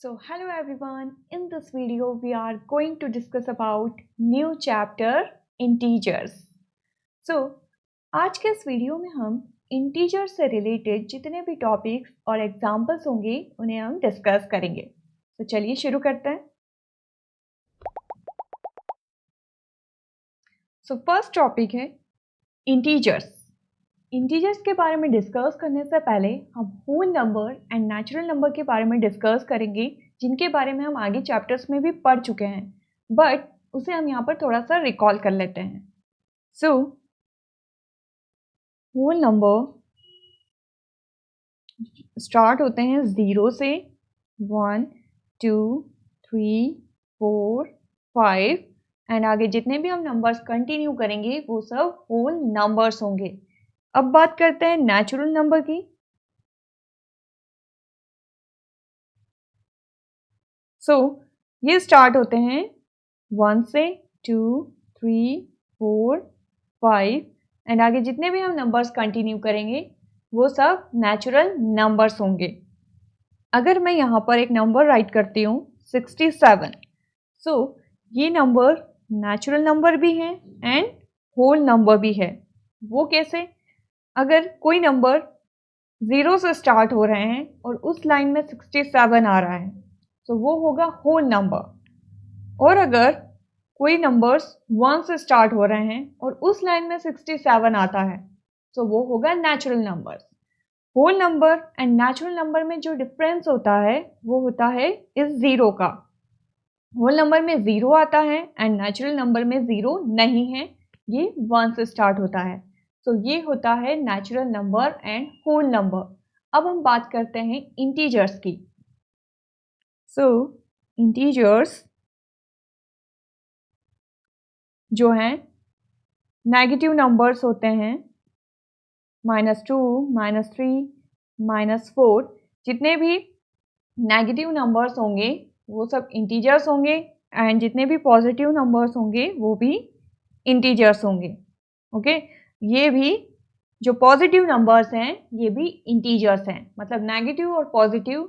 So hello everyone, in this video we are going to discuss about new chapter integers. So आज के इस video में हम integer से रिलेटेड जितने भी टॉपिक्स और एग्जांपल्स होंगे उन्हें हम डिस्कस करेंगे. तो चलिए शुरू करते हैं. सो फर्स्ट टॉपिक है इंटीजर्स. इंटीजर्स के बारे में डिस्कस करने से पहले हम whole number and natural number के बारे में डिस्कस करेंगे, जिनके बारे में हम आगे चैप्टर्स में भी पढ़ चुके हैं, बट उसे हम यहाँ पर थोड़ा सा रिकॉल कर लेते हैं. सो होल नंबर स्टार्ट होते हैं 0 से. 1 2 3 4 5 एंड आगे जितने भी हम नंबर्स कंटिन्यू करेंगे वो सब होल नंबर्स होंगे. अब बात करते हैं नेचुरल नंबर की. सो ये स्टार्ट होते हैं 1 से 2 3 4 5 एंड आगे जितने भी हम नंबर्स कंटिन्यू करेंगे वो सब नेचुरल नंबर्स होंगे. अगर मैं यहाँ पर एक नंबर राइट करती हूँ 67, सो ये नंबर नेचुरल नंबर भी है एंड होल नंबर भी है. वो कैसे? अगर कोई नंबर 0 से स्टार्ट हो रहे हैं और उस लाइन में 67 आ रहा है तो वो होगा होल नंबर. और अगर कोई नंबर्स 1 से स्टार्ट हो रहे हैं और उस लाइन में 67 आता है तो वो होगा natural number. Whole number and natural number में जो डिफरेंस होता है वो होता है इस जीरो का. होल नंबर में 0 आता है एंड नेचुरल नंबर में 0 नहीं है, ये 1 से स्टार्ट होता है. तो ये होता है natural number and whole number. अब हम बात करते हैं इंटीजर्स की. सो इंटीजर्स जो हैं नेगेटिव नंबर्स होते हैं. -2, -3, -4 जितने भी नेगेटिव नंबर्स होंगे वो सब इंटीजर्स होंगे एंड जितने भी पॉजिटिव नंबर्स होंगे वो भी इंटीजर्स होंगे. ओके, ये भी जो पॉजिटिव नंबर्स हैं ये भी इंटीजर्स हैं. मतलब नेगेटिव और पॉजिटिव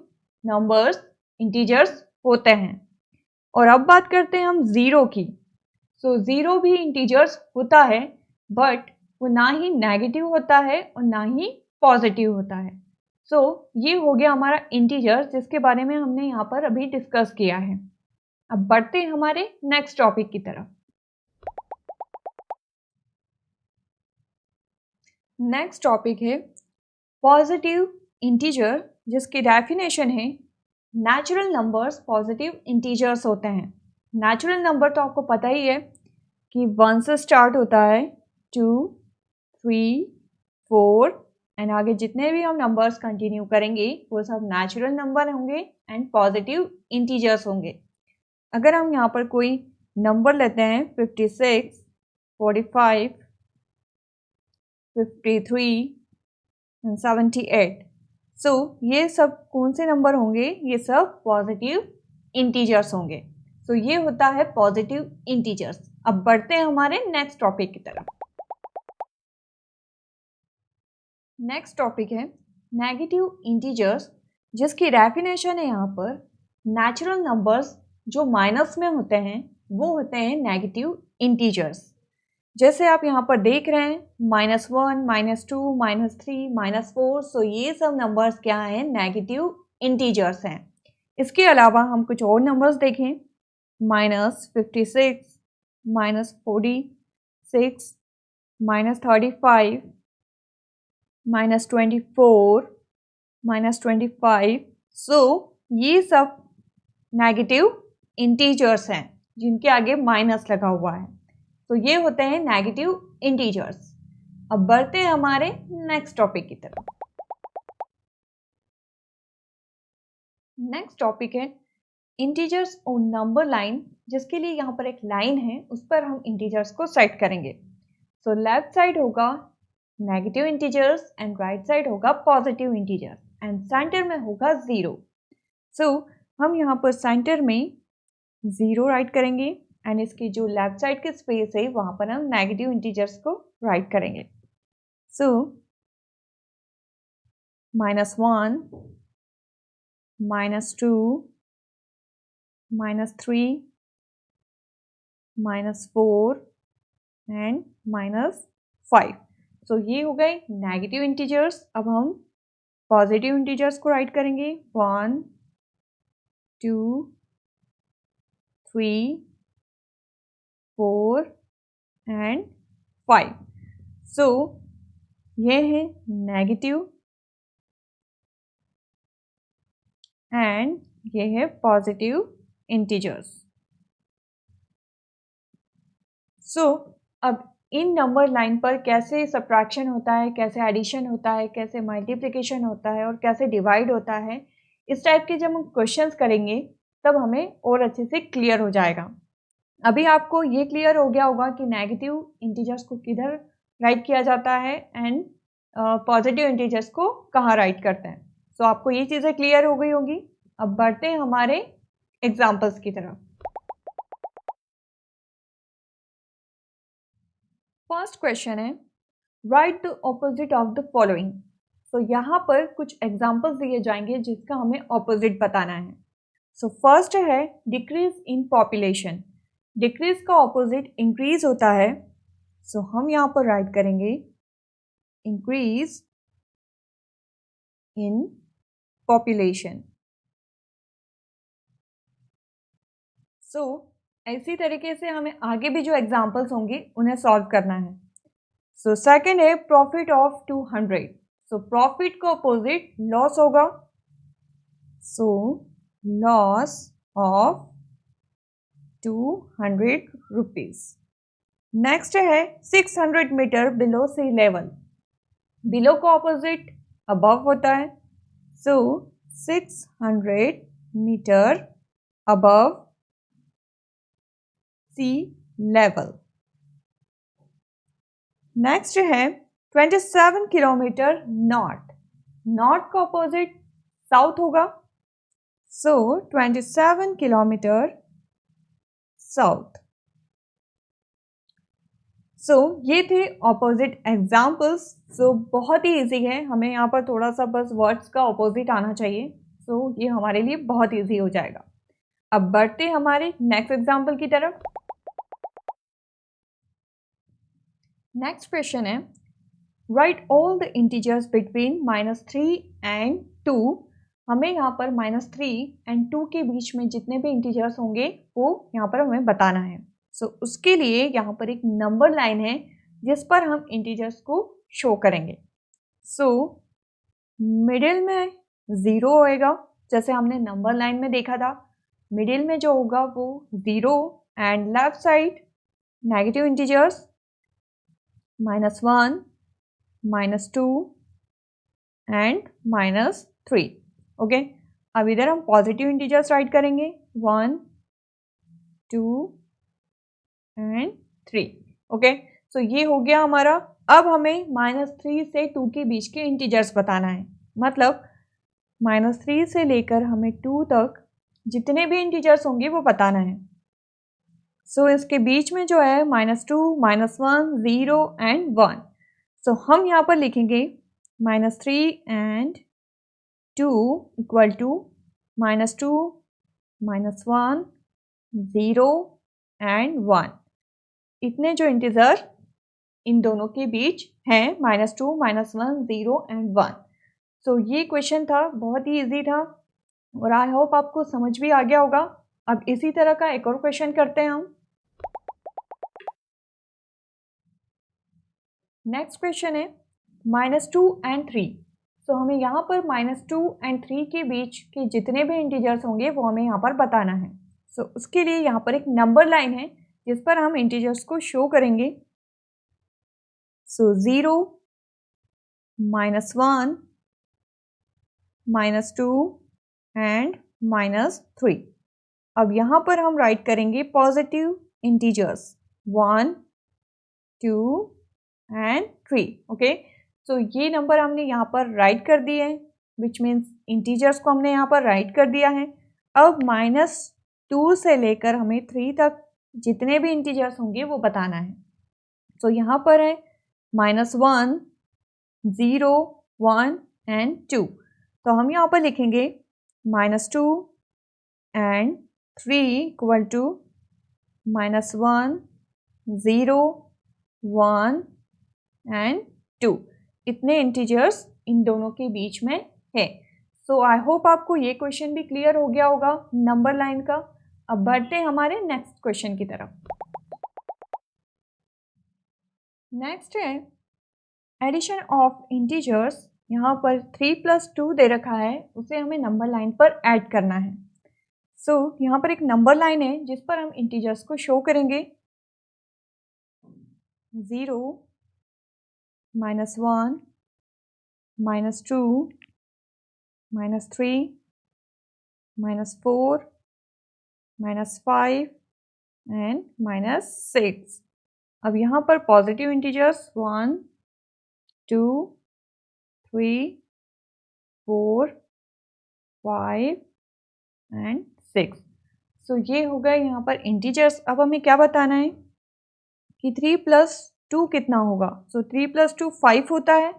नंबर्स इंटीजर्स होते हैं. और अब बात करते हैं हम ज़ीरो की. सो ज़ीरो भी इंटीजर्स होता है बट वो ना ही नेगेटिव होता है और ना ही पॉजिटिव होता है. सो ये हो गया हमारा इंटीजर्स, जिसके बारे में हमने यहाँ पर अभी डिस्कस किया है. अब बढ़ते हैं हमारे नेक्स्ट टॉपिक की तरफ. नेक्स्ट टॉपिक है पॉजिटिव इंटीजर, जिसकी डेफिनेशन है नेचुरल नंबर्स पॉजिटिव इंटीजर्स होते हैं. नेचुरल नंबर तो आपको पता ही है कि 1 से स्टार्ट होता है, 2 3 4 एंड आगे जितने भी हम नंबर्स कंटिन्यू करेंगे वो सब नेचुरल नंबर होंगे एंड पॉजिटिव इंटीजर्स होंगे. अगर हम यहाँ पर कोई नंबर लेते हैं 56, 45, 53 एंड 78, सो ये सब कौन से नंबर होंगे? ये सब पॉजिटिव इंटीजर्स होंगे. सो ये होता है पॉजिटिव इंटीजर्स. अब बढ़ते हैं हमारे नेक्स्ट टॉपिक की तरफ. नेक्स्ट टॉपिक है नेगेटिव इंटीजर्स, जिसकी डेफिनेशन है यहाँ पर नेचुरल नंबर्स जो माइनस में होते हैं वो होते हैं नेगेटिव इंटीजर्स. जैसे आप यहाँ पर देख रहे हैं -1, -2, -3, -4, सो ये सब नंबर्स क्या हैं? नेगेटिव इंटीजर्स हैं. इसके अलावा हम कुछ और नंबर्स देखें, -56, -46, -35, -24, -25, सो ये सब नेगेटिव इंटीजर्स हैं जिनके आगे माइनस लगा हुआ है. तो ये होते हैं नेगेटिव इंटीजर्स. अब बढ़ते हैं हमारे नेक्स्ट टॉपिक की तरफ. नेक्स्ट टॉपिक है इंटीजर्स ऑन नंबर लाइन, जिसके लिए यहाँ पर एक लाइन है, उस पर हम इंटीजर्स को सेट करेंगे. सो लेफ्ट साइड होगा negative integers and right side होगा पॉजिटिव इंटीजर्स एंड सेंटर में होगा 0. सो हम यहाँ पर सेंटर में 0 राइट करेंगे एंड इसकी जो लेफ्ट साइड की स्पेस है वहाँ पर हम नेगेटिव इंटीजर्स को राइट करेंगे. सो -1, -2, -3, -4 एंड -5। सो ये हो गए नेगेटिव इंटीजर्स। अब हम पॉजिटिव इंटीजर्स को राइट करेंगे 1, 2, 3, 4 एंड 5। सो ये है नेगेटिव एंड ये है पॉजिटिव इंटीजर्स। सो अब इन नंबर लाइन पर कैसे सब्ट्रैक्शन होता है, कैसे एडिशन होता है, कैसे मल्टीप्लिकेशन होता है और कैसे डिवाइड होता है, इस टाइप के जब हम क्वेश्चंस करेंगे तब हमें और अच्छे से क्लियर हो जाएगा। अभी आपको ये क्लियर हो गया होगा कि नेगेटिव इंटीजर्स को किधर राइट किया जाता है एंड पॉजिटिव इंटीजर्स को कहाँ राइट करते हैं। सो आपको ये चीज़ें क्लियर हो गई होगी। अब बढ़ते हैं हमारे एग्जाम्पल्स की तरफ। फर्स्ट क्वेश्चन है write the opposite of the following. So यहाँ पर कुछ एग्जाम्पल्स दिए जाएंगे जिसका हमें ऑपोजिट बताना है। सो फर्स्ट है डिक्रीज इन पॉपुलेशन। डिक्रीज का ऑपोजिट इंक्रीज होता है। सो हम यहाँ पर राइट करेंगे इंक्रीज इन पॉपुलेशन। सो इसी तरीके से हमें आगे भी जो एग्जाम्पल्स होंगे उन्हें सॉल्व करना है। सो सेकेंड है प्रॉफिट ऑफ 200। सो प्रॉफिट का अपोजिट लॉस होगा। So loss of 200 rupees. Next है 600 मीटर बिलो सी लेवल। बिलो का ऑपोजिट अबव होता है। सो 600 metre above sea level. Next है 27 किलोमीटर नॉर्थ। नॉर्थ का ऑपोजिट साउथ होगा। सो 27 किलोमीटर साउथ। सो ये थे ऑपोजिट एग्जाम्पल्स। सो बहुत ही इजी है, हमें यहाँ पर थोड़ा सा बस वर्ड्स का ऑपोजिट आना चाहिए। सो ये हमारे लिए बहुत इजी हो जाएगा। अब बढ़ते हमारे नेक्स्ट एग्जाम्पल की तरफ। नेक्स्ट क्वेश्चन है right all the integers between -3 and 2। हमें यहाँ पर -3 एंड 2 के बीच में जितने भी इंटीजर्स होंगे वो यहाँ पर हमें बताना है। सो उसके लिए यहाँ पर एक नंबर लाइन है जिस पर हम इंटीजर्स को शो करेंगे। सो मिडिल में 0 होएगा, जैसे हमने नंबर लाइन में देखा था। मिडिल में जो होगा वो 0 and left side negative integers -1, -2 and -3। Okay, अब इधर हम पॉजिटिव इंटीजर्स राइट करेंगे 1, 2 एंड 3। ओके, सो ये हो गया हमारा। अब हमें -3 से 2 के बीच के इंटीजर्स बताना है। मतलब -3 से लेकर हमें 2 तक जितने भी इंटीजर्स होंगे वो बताना है। सो इसके बीच में जो है -2, -1, 0 एंड 1। सो हम यहाँ पर लिखेंगे -3 एंड 2 इक्वल टू -2, -1, 0 एंड 1। इतने जो इंटीजर इन दोनों के बीच हैं -2, -1, 0 एंड 1। सो ये क्वेश्चन था, बहुत ही इजी था और आई होप आपको समझ भी आ गया होगा। अब इसी तरह का एक और क्वेश्चन करते हैं हम। नेक्स्ट क्वेश्चन है -2 एंड 3। सो हमें यहाँ पर -2 एंड 3 के बीच के जितने भी इंटीजर्स होंगे वो हमें यहाँ पर बताना है। सो उसके लिए यहाँ पर एक नंबर लाइन है जिस पर हम इंटीजर्स को शो करेंगे। सो 0, -1, -2 एंड -3। अब यहाँ पर हम राइट करेंगे पॉजिटिव इंटीजर्स 1, 2 एंड 3। ओके, सो ये नंबर हमने यहाँ पर राइट कर दिए हैं, विच मीन्स इंटीजर्स को हमने यहाँ पर राइट कर दिया है। अब -2 से लेकर हमें 3 तक जितने भी इंटीजर्स होंगे वो बताना है। सो यहाँ पर है -1, 0, 1 एंड 2। तो हम यहाँ पर लिखेंगे -2 एंड 3 इक्वल टू -1, 0, 1 एंड 2। इतने इंटीजर्स इन दोनों के बीच में है। सो आई होप आपको ये क्वेश्चन भी क्लियर हो गया होगा नंबर लाइन का। अब बढ़ते हैं हमारे नेक्स्ट क्वेश्चन की तरफ। नेक्स्ट है एडिशन ऑफ इंटीजर्स। यहाँ पर 3 + 2 दे रखा है, उसे हमें नंबर लाइन पर ऐड करना है। सो यहाँ पर एक नंबर लाइन है जिस पर हम इंटीजर्स को शो करेंगे। 0, -1, -2, -3, -4, -5 एंड -6। अब यहाँ पर पॉजिटिव इंटीजर्स 1, 2, 3, 4, 5 एंड 6। सो ये हो गए यहाँ पर इंटीजर्स। अब हमें क्या बताना है कि 3 + 2 कितना होगा। सो 3 + 2 5 होता है।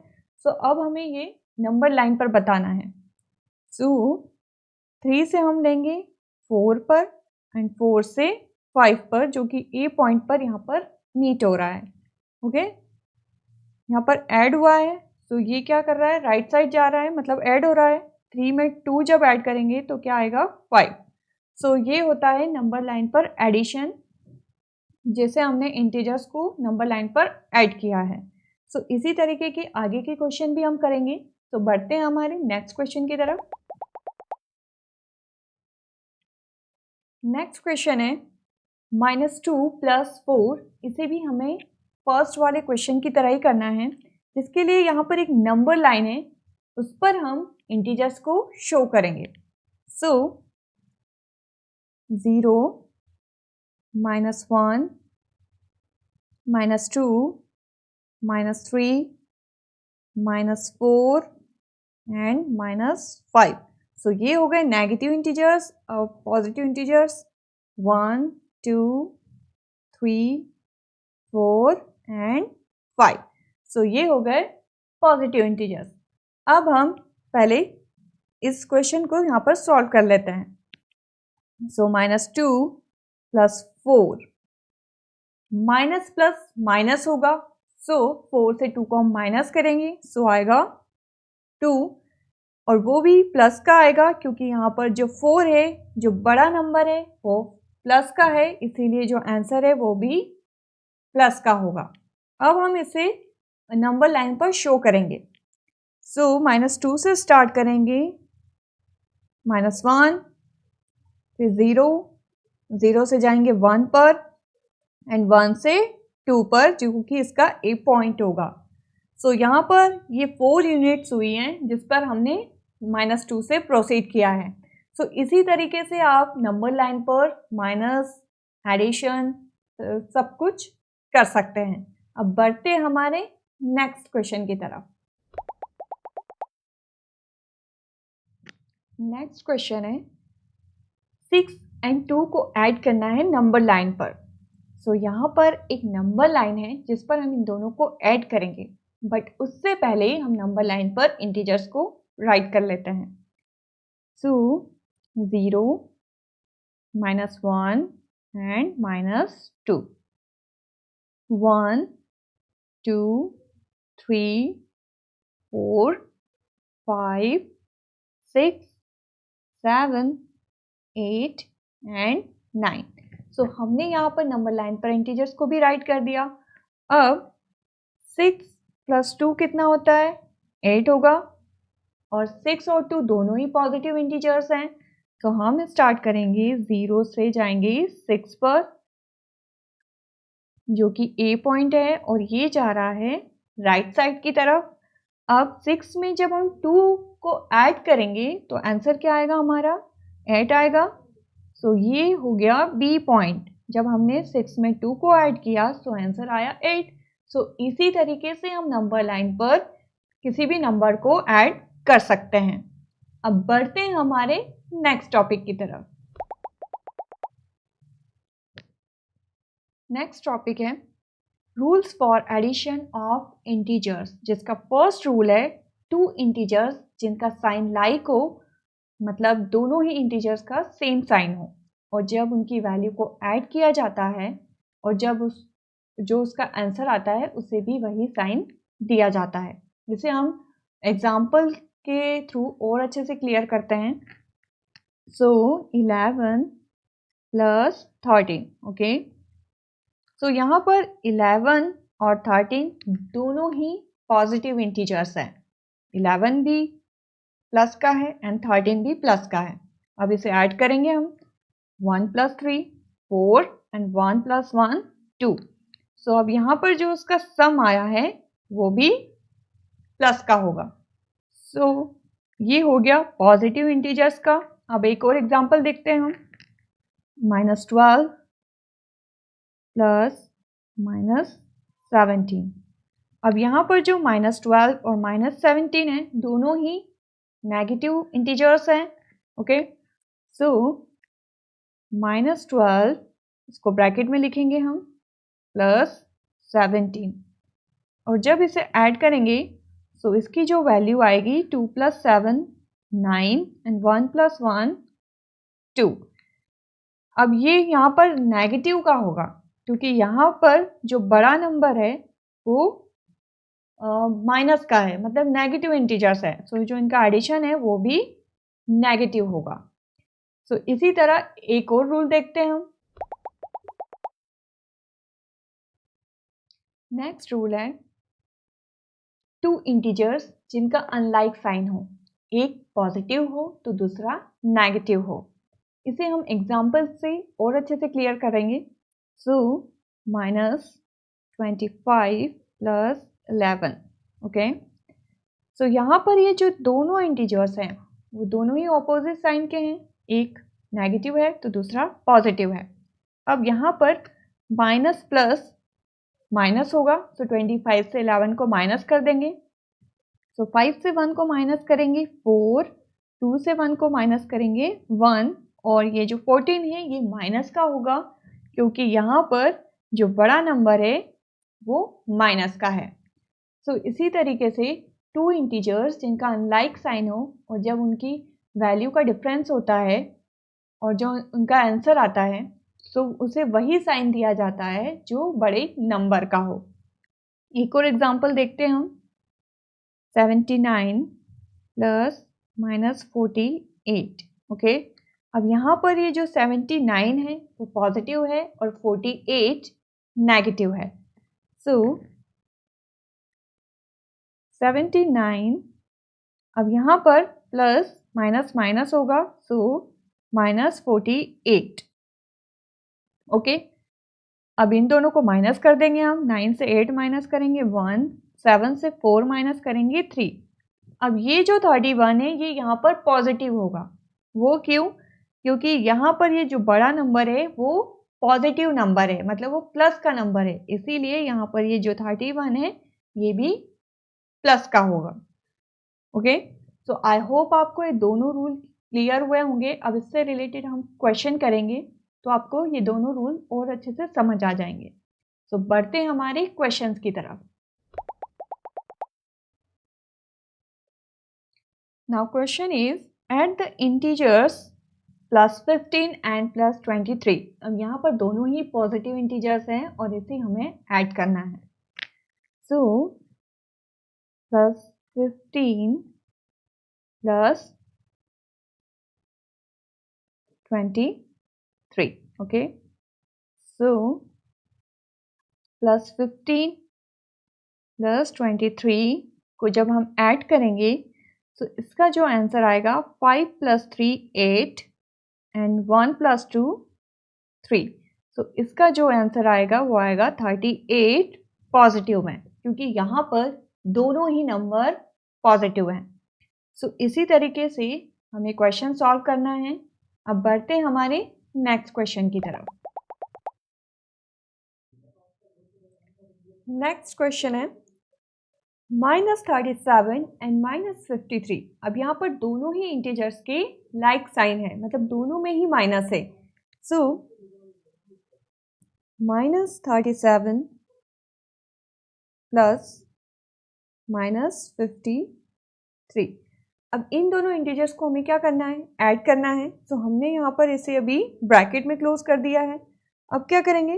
सो अब हमें ये नंबर लाइन पर बताना है। सो 3 से हम लेंगे 4 पर एंड 4 से 5 पर, जो कि ए पॉइंट पर यहाँ पर मीट हो रहा है। ओके, यहाँ पर ऐड हुआ है। तो ये क्या कर रहा है, राइट साइड जा रहा है, मतलब ऐड हो रहा है। 3 में 2 जब ऐड करेंगे तो क्या आएगा 5। सो ये होता है नंबर लाइन पर एडिशन, जैसे हमने इंटीजर्स को नंबर लाइन पर ऐड किया है। सो इसी तरीके के आगे के क्वेश्चन भी हम करेंगे। तो बढ़ते हैं हमारे नेक्स्ट क्वेश्चन की तरफ। नेक्स्ट क्वेश्चन है -2 + 4। इसे भी हमें फर्स्ट वाले क्वेश्चन की तरह ही करना है, जिसके लिए यहाँ पर एक नंबर लाइन है, उस पर हम इंटीजर्स को शो करेंगे। सो 0, -1, -2, -3, -4 एंड -5। सो ये हो गए नेगेटिव इंटीजर्स और पॉजिटिव इंटीजर्स 1, 2, 3, 4 एंड 5। सो ये हो गए पॉजिटिव इंटीजर्स। अब हम पहले इस क्वेश्चन को यहाँ पर सॉल्व कर लेते हैं। सो -2 + 4, माइनस प्लस माइनस होगा। सो 4 से 2 को हम माइनस करेंगे, सो आएगा 2, और वो भी प्लस का आएगा क्योंकि यहाँ पर जो 4 है, जो बड़ा नंबर है, वो प्लस का है, इसीलिए जो आंसर है वो भी प्लस का होगा। अब हम इसे नंबर लाइन पर शो करेंगे। सो -2 से स्टार्ट करेंगे, -1, फिर 0, 0 से जाएंगे 1 पर एंड 1 से 2 पर, जो कि इसका ए पॉइंट होगा। सो यहाँ पर ये 4 यूनिट्स हुई हैं जिस पर हमने -2 से प्रोसीड किया है। सो इसी तरीके से आप नंबर लाइन पर माइनस, एडिशन सब कुछ कर सकते हैं। अब बढ़ते हैं हमारे नेक्स्ट क्वेश्चन की तरफ। नेक्स्ट क्वेश्चन है 6 एंड 2 को ऐड करना है नंबर लाइन पर। सो यहाँ पर एक नंबर लाइन है जिस पर हम इन दोनों को ऐड करेंगे, बट उससे पहले हम नंबर लाइन पर इंटीजर्स को राइट कर लेते हैं। सो 0, -1 एंड -2, 1, 2, 3, 4, 5, 6, 7, 8 एंड 9। सो हमने यहाँ पर नंबर लाइन पर इंटीजर्स को भी राइट कर दिया। अब 6 + 2 कितना होता है, 8 होगा, और 6 और 2 दोनों ही पॉजिटिव इंटीजर्स हैं। तो हम स्टार्ट करेंगे 0 से जाएंगे 6 पर, जो कि ए पॉइंट है, और ये जा रहा है राइट साइड की तरफ। अब 6 में जब हम 2 को ऐड करेंगे तो आंसर क्या आएगा हमारा, 8 आएगा। सो ये हो गया बी पॉइंट। जब हमने 6 में 2 को ऐड किया तो आंसर आया 8। सो इसी तरीके से हम नंबर लाइन पर किसी भी नंबर को ऐड कर सकते हैं। अब बढ़ते हैं हमारे नेक्स्ट टॉपिक की तरफ। नेक्स्ट टॉपिक है rules for addition of integers, जिसका फर्स्ट रूल है 2 इंटीजर्स जिनका साइन लाइक हो, मतलब दोनों ही इंटीजर्स का सेम साइन हो, और जब उनकी वैल्यू को ऐड किया जाता है और जब जो उसका आंसर आता है उसे भी वही साइन दिया जाता है। जिसे हम एग्जाम्पल के थ्रू और अच्छे से क्लियर करते हैं। सो 11 प्लस 13, ओके। सो यहाँ पर 11 और 13 दोनों ही पॉजिटिव इंटीजर्स हैं। 11 भी प्लस का है एंड 13 भी प्लस का है। अब इसे ऐड करेंगे हम। 1 + 3 4 एंड 1 + 1 2। सो अब यहाँ पर जो उसका सम आया है वो भी प्लस का होगा। सो ये हो गया पॉजिटिव इंटीजर्स का। अब एक और एग्जांपल देखते हैं हम। -12 प्लस -17। अब यहाँ पर जो -12 और -17 है दोनों ही नेगेटिव इंटीजर्स हैं, ओके। सो -12 इसको ब्रैकेट में लिखेंगे हम प्लस 17 और जब इसे ऐड करेंगे सो इसकी जो वैल्यू आएगी 2 + 7 9 एंड 1 + 1 2। अब ये यहाँ पर नेगेटिव का होगा क्योंकि यहाँ पर जो बड़ा नंबर है वो माइनस का है, मतलब नेगेटिव इंटीजर्स है। सो जो इनका एडिशन है वो भी नेगेटिव होगा। सो इसी तरह एक और रूल देखते हैं हम। नेक्स्ट रूल है टू इंटीजर्स जिनका अनलाइक साइन हो, एक पॉजिटिव हो तो दूसरा नेगेटिव हो। इसे हम एग्जाम्पल से और अच्छे से क्लियर करेंगे। सो -25 + 11, ओके। सो यहाँ पर ये जो दोनों इंटीजर्स हैं वो दोनों ही ऑपोजिट साइन के हैं, एक नेगेटिव है तो दूसरा पॉजिटिव है। अब यहाँ पर माइनस प्लस माइनस होगा, सो 25 से 11 को माइनस कर देंगे। सो 5 से 1 को माइनस करेंगे 4, 2 से 1 को माइनस करेंगे 1 और ये जो 14 है ये माइनस का होगा क्योंकि यहाँ पर जो बड़ा नंबर है वो माइनस का है। सो इसी तरीके से टू इंटीजर्स जिनका अनलाइक साइन हो और जब उनकी वैल्यू का डिफरेंस होता है और जो उनका आंसर आता है सो उसे वही साइन दिया जाता है जो बड़े नंबर का हो। एक और एग्जांपल देखते हैं हम। 79 प्लस -48, ओके। अब यहाँ पर ये जो 79 है वो पॉजिटिव है और 48 नेगेटिव है। सो 79, अब यहाँ पर प्लस माइनस माइनस होगा सो -48, ओके। अब इन दोनों को माइनस कर देंगे हम। 9 से 8 माइनस करेंगे 1, 7 से 4 माइनस करेंगे 3। अब ये जो 31 है ये यहाँ पर पॉजिटिव होगा। वो क्यों? क्योंकि यहाँ पर ये जो बड़ा नंबर है वो पॉजिटिव नंबर है, मतलब वो प्लस का नंबर है, इसीलिए यहाँ पर ये जो 31 है ये भी प्लस का होगा, ओके। सो आई होप आपको ये दोनों रूल क्लियर हुए होंगे। अब इससे रिलेटेड हम क्वेश्चन करेंगे तो आपको ये दोनों रूल और अच्छे से समझ आ जाएंगे। सो बढ़ते हैं हमारे क्वेश्चंस की तरफ। Now question is add the integers +15 and +23। अब यहाँ पर दोनों ही पॉजिटिव इंटीजर्स हैं और इसे हमें ऐड करना है। सो +15 + 23, ओके। सो +15 + 23 को जब हम ऐड करेंगे तो इसका जो आंसर आएगा 5 + 3 8 एंड 1 + 2 3। सो इसका जो आंसर आएगा वो आएगा 38 पॉजिटिव में, क्योंकि यहाँ पर दोनों ही नंबर पॉजिटिव हैं। सो इसी तरीके से हमें क्वेश्चन सॉल्व करना है। अब बढ़ते हैं हमारे नेक्स्ट क्वेश्चन की तरफ। नेक्स्ट क्वेश्चन है -37 एंड -53। अब यहाँ पर दोनों ही इंटीजर्स के लाइक साइन है, मतलब दोनों में ही माइनस है। सो -37 प्लस -53। अब इन दोनों इंटीजर्स को हमें क्या करना है, ऐड करना है। तो हमने यहाँ पर इसे अभी ब्रैकेट में क्लोज कर दिया है। अब क्या करेंगे,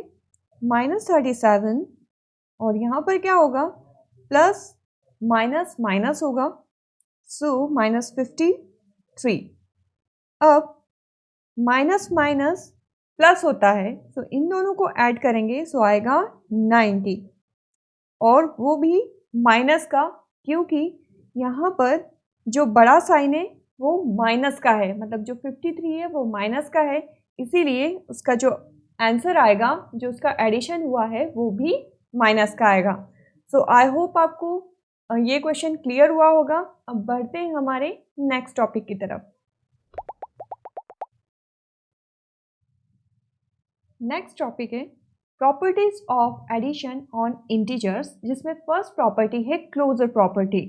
-37 और यहाँ पर क्या होगा, प्लस माइनस माइनस होगा, सो -53। अब माइनस माइनस प्लस होता है, तो इन दोनों को ऐड करेंगे सो आएगा 90, और वो भी माइनस का, क्योंकि यहाँ पर जो बड़ा साइन है वो माइनस का है, मतलब जो 53 है वो माइनस का है, इसीलिए उसका जो आंसर आएगा, जो उसका एडिशन हुआ है वो भी माइनस का आएगा। सो आई होप आपको ये क्वेश्चन क्लियर हुआ होगा। अब बढ़ते हैं हमारे नेक्स्ट टॉपिक की तरफ। नेक्स्ट टॉपिक है properties of addition on integers, जिसमें फर्स्ट प्रॉपर्टी है क्लोजर प्रॉपर्टी।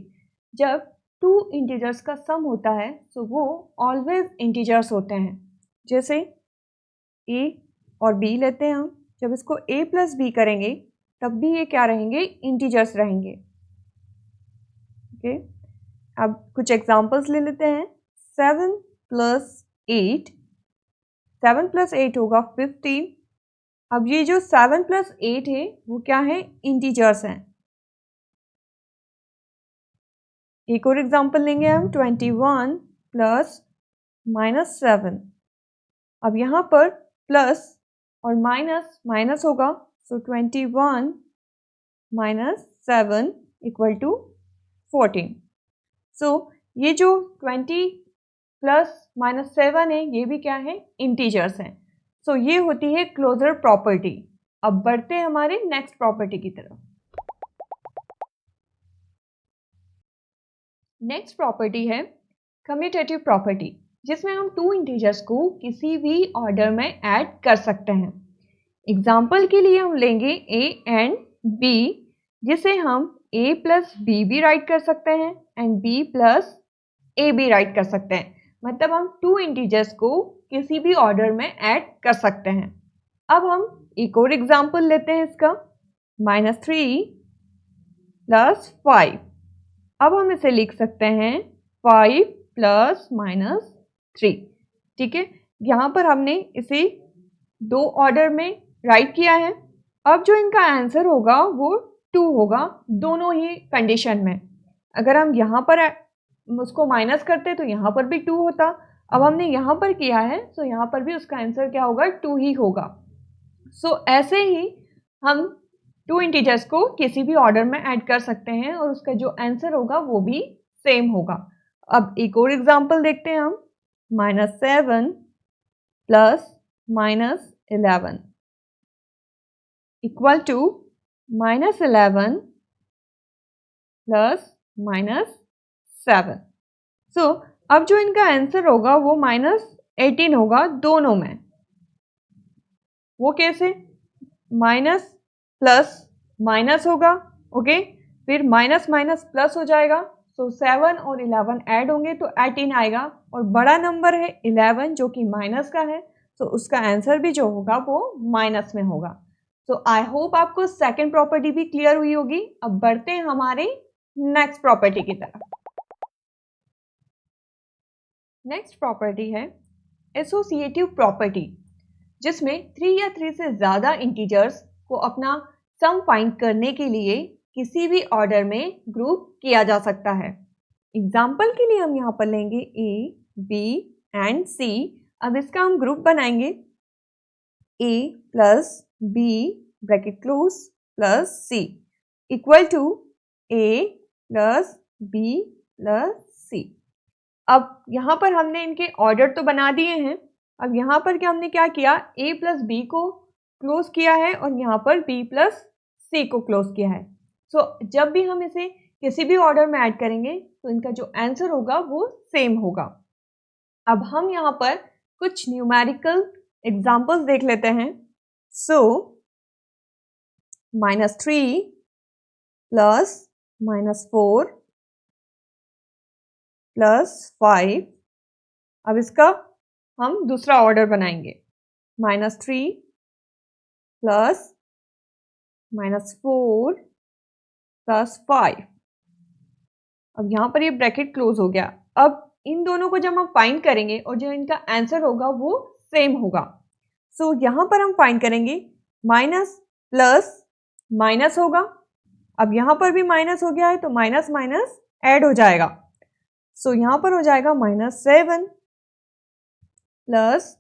जब टू इंटीजर्स का सम होता है तो वो ऑलवेज इंटीजर्स होते हैं। जैसे a और b लेते हैं हम, जब इसको a प्लस बी करेंगे तब भी ये क्या रहेंगे, इंटीजर्स रहेंगे। ओके, अब कुछ एग्जांपल्स ले लेते हैं। 7 + 8, 7 + 8 होगा 15। अब ये जो 7 + 8 है वो क्या है, इंटीजर्स हैं। एक और एग्जांपल लेंगे हम, 21 + -7। अब यहाँ पर प्लस और माइनस माइनस होगा, सो 21 - 7 = 14। सो ये जो 20 + -7 है ये भी क्या है, इंटीजर्स हैं। सो ये होती है क्लोजर प्रॉपर्टी। अब बढ़ते हैं हमारे नेक्स्ट प्रॉपर्टी की तरफ। नेक्स्ट प्रॉपर्टी है कम्यूटेटिव प्रॉपर्टी, जिसमें हम टू इंटीजर्स को किसी भी ऑर्डर में ऐड कर सकते हैं। एग्जाम्पल के लिए हम लेंगे a एंड b, जिसे हम a + b भी राइट कर सकते हैं एंड b + a भी राइट कर सकते हैं। मतलब हम टू इंटीजर्स को किसी भी ऑर्डर में ऐड कर सकते हैं। अब हम एक और एग्जाम्पल लेते हैं इसका, -3 + 5। अब हम इसे लिख सकते हैं 5 ± 3। ठीक है, यहाँ पर हमने इसे दो ऑर्डर में राइट किया है। अब जो इनका आंसर होगा वो 2 होगा, दोनों ही कंडीशन में। अगर हम यहाँ पर उसको माइनस करते तो यहाँ पर भी 2 होता। अब हमने यहाँ पर किया है तो यहाँ पर भी उसका आंसर क्या होगा, 2 ही होगा। सो ऐसे ही हम टू इंटीजर्स को किसी भी ऑर्डर में ऐड कर सकते हैं और उसका जो आंसर होगा वो भी सेम होगा। अब एक और एग्जांपल देखते हैं हम, -7 + -11 इक्वल टू -11 + -7। सो अब जो इनका आंसर होगा वो -18 होगा दोनों में। वो कैसे, माइनस प्लस माइनस होगा, ओके, फिर माइनस माइनस प्लस हो जाएगा, तो 7 और 11 ऐड होंगे तो 18 आएगा, और बड़ा नंबर है 11 जो कि माइनस का है, तो उसका आंसर भी जो होगा वो माइनस में होगा। तो आई होप आपको सेकंड प्रॉपर्टी भी क्लियर हुई होगी। अब बढ़ते हैं हमारे नेक्स्ट प्रॉपर्टी की तरफ। नेक्स्ट प्रॉपर्टी है एसोसिएटिव प्रॉपर्टी, जिसमें 3 या 3 से ज़्यादा इंटीजर्स को अपना सम फाइंड करने के लिए किसी भी ऑर्डर में ग्रुप किया जा सकता है। एग्जाम्पल के लिए हम यहाँ पर लेंगे a, b एंड c। अब इसका हम ग्रुप बनाएंगे a + b bracket close + c equal to a + b + c। अब यहाँ पर हमने इनके ऑर्डर तो बना दिए हैं। अब यहाँ पर क्या हमने क्या किया, a + b को क्लोज किया है और यहाँ पर b + c को क्लोज किया है। सो जब भी हम इसे किसी भी ऑर्डर में ऐड करेंगे तो इनका जो आंसर होगा वो सेम होगा। अब हम यहाँ पर कुछ न्यूमेरिकल एग्जांपल्स देख लेते हैं। सो -3 + -4 + 5। अब इसका हम दूसरा ऑर्डर बनाएंगे, -3 + -4 + 5। अब यहाँ पर ये ब्रैकेट क्लोज हो गया। अब इन दोनों को जब हम फाइंड करेंगे और जो इनका आंसर होगा वो सेम होगा। सो यहाँ पर हम फाइंड करेंगे माइनस प्लस माइनस होगा। अब यहाँ पर भी माइनस हो गया है तो माइनस माइनस ऐड हो जाएगा। सो यहाँ पर हो जाएगा -7 प्लस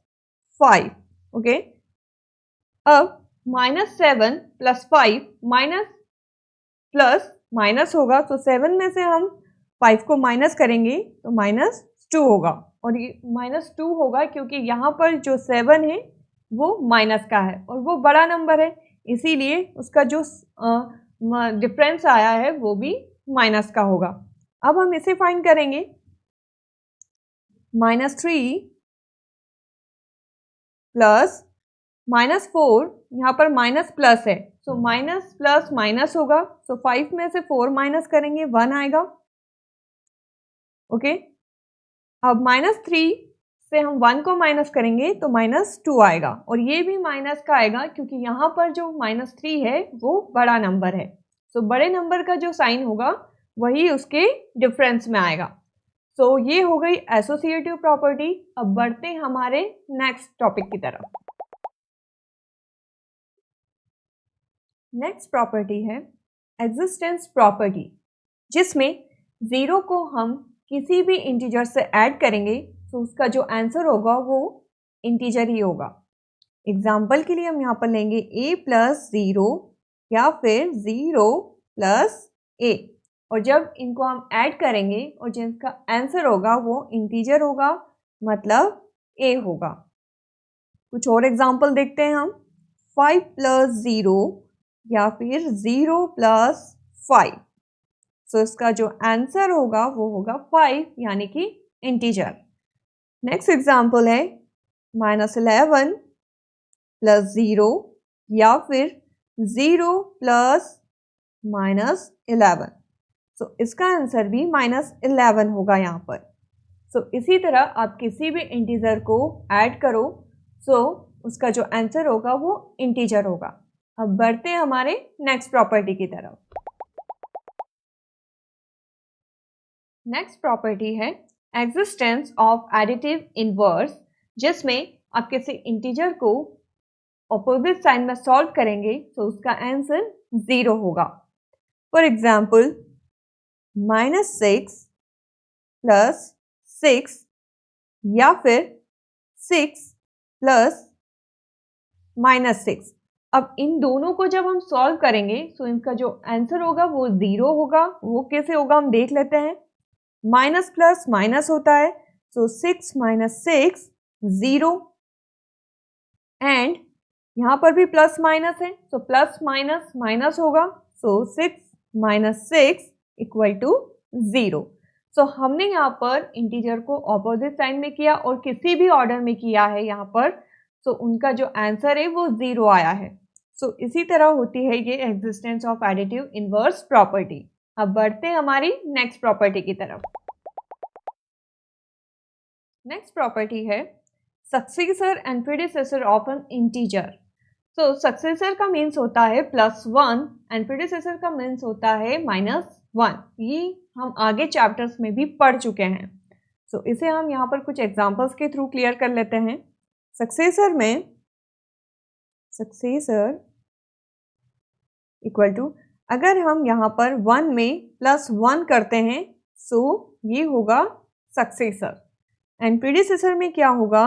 5। ओके, अब -7 प्लस 5 माइनस प्लस माइनस होगा तो 7 में से हम 5 को माइनस करेंगे तो -2 होगा। और ये -2 होगा क्योंकि यहाँ पर जो 7 है वो माइनस का है और वो बड़ा नंबर है, इसीलिए उसका जो डिफरेंस आया है वो भी माइनस का होगा। अब हम इसे फाइंड करेंगे -3 प्लस -4, यहाँ पर माइनस प्लस है सो माइनस प्लस माइनस होगा। सो 5 में से 4 माइनस करेंगे 1 आएगा। ओके, अब -3 से हम 1 को माइनस करेंगे तो -2 आएगा और ये भी माइनस का आएगा क्योंकि यहाँ पर जो -3 है वो बड़ा नंबर है। सो बड़े नंबर का जो साइन होगा वही उसके डिफरेंस में आएगा। सो ये हो गई एसोसिएटिव प्रॉपर्टी। अब बढ़ते हैं हमारे नेक्स्ट टॉपिक की तरफ। नेक्स्ट प्रॉपर्टी है एग्जिस्टेंस प्रॉपर्टी, जिसमें 0 को हम किसी भी इंटीजर से ऐड करेंगे तो उसका जो आंसर होगा वो इंटीजर ही होगा। एग्जाम्पल के लिए हम यहाँ पर लेंगे a प्लस 0 या फिर 0 प्लस a, और जब इनको हम ऐड करेंगे और जिसका आंसर होगा वो इंटीजर होगा, मतलब a होगा। कुछ और एग्जाम्पल देखते हैं हम। 5 प्लस 0 या फिर 0 प्लस 5, सो इसका जो आंसर होगा वो होगा 5 यानी कि इंटीजर। नेक्स्ट एग्जाम्पल है -11 प्लस 0 या फिर 0 प्लस -11, सो इसका आंसर भी -11 होगा यहाँ पर। सो इसी तरह आप किसी भी इंटीजर को ऐड करो सो उसका जो आंसर होगा वो इंटीजर होगा। अब बढ़ते हैं हमारे नेक्स्ट प्रॉपर्टी की तरफ। नेक्स्ट प्रॉपर्टी है एग्जिस्टेंस ऑफ एडिटिव इनवर्स, जिसमें आप किसी इंटीजर को ऑपोजिट साइन में सॉल्व करेंगे तो उसका आंसर 0 होगा। फॉर एग्जाम्पल -6 प्लस 6 या फिर 6 प्लस -6। अब इन दोनों को जब हम सॉल्व करेंगे तो इनका जो आंसर होगा वो 0 होगा। वो कैसे होगा हम देख लेते हैं। माइनस प्लस माइनस होता है, सो 6 माइनस 6 0, एंड यहाँ पर भी प्लस माइनस है तो प्लस माइनस माइनस होगा, सो 6 माइनस 6 इक्वल टू 0। सो हमने यहाँ पर इंटीजर को ऑपोजिट साइन में किया और किसी भी ऑर्डर में किया है यहाँ पर, तो उनका जो आंसर है वो 0 आया है। सो इसी तरह होती है ये existence of additive inverse property. अब बढ़ते हैं हमारी नेक्स्ट प्रॉपर्टी की तरफ। नेक्स्ट प्रॉपर्टी है successor and predecessor of N integer. तो सक्सेसर का मीन्स होता है +1 एंड प्रीडिसेसर का मीन्स होता है -1। ये हम आगे चैप्टर्स में भी पढ़ चुके हैं। सो इसे हम यहाँ पर कुछ एग्जांपल्स के थ्रू क्लियर कर लेते हैं। सक्सेसर में सक्सेसर इक्वल टू, अगर हम यहाँ पर 1 में +1 करते हैं सो ये होगा सक्सेसर, एंड प्रीडिसेसर में क्या होगा,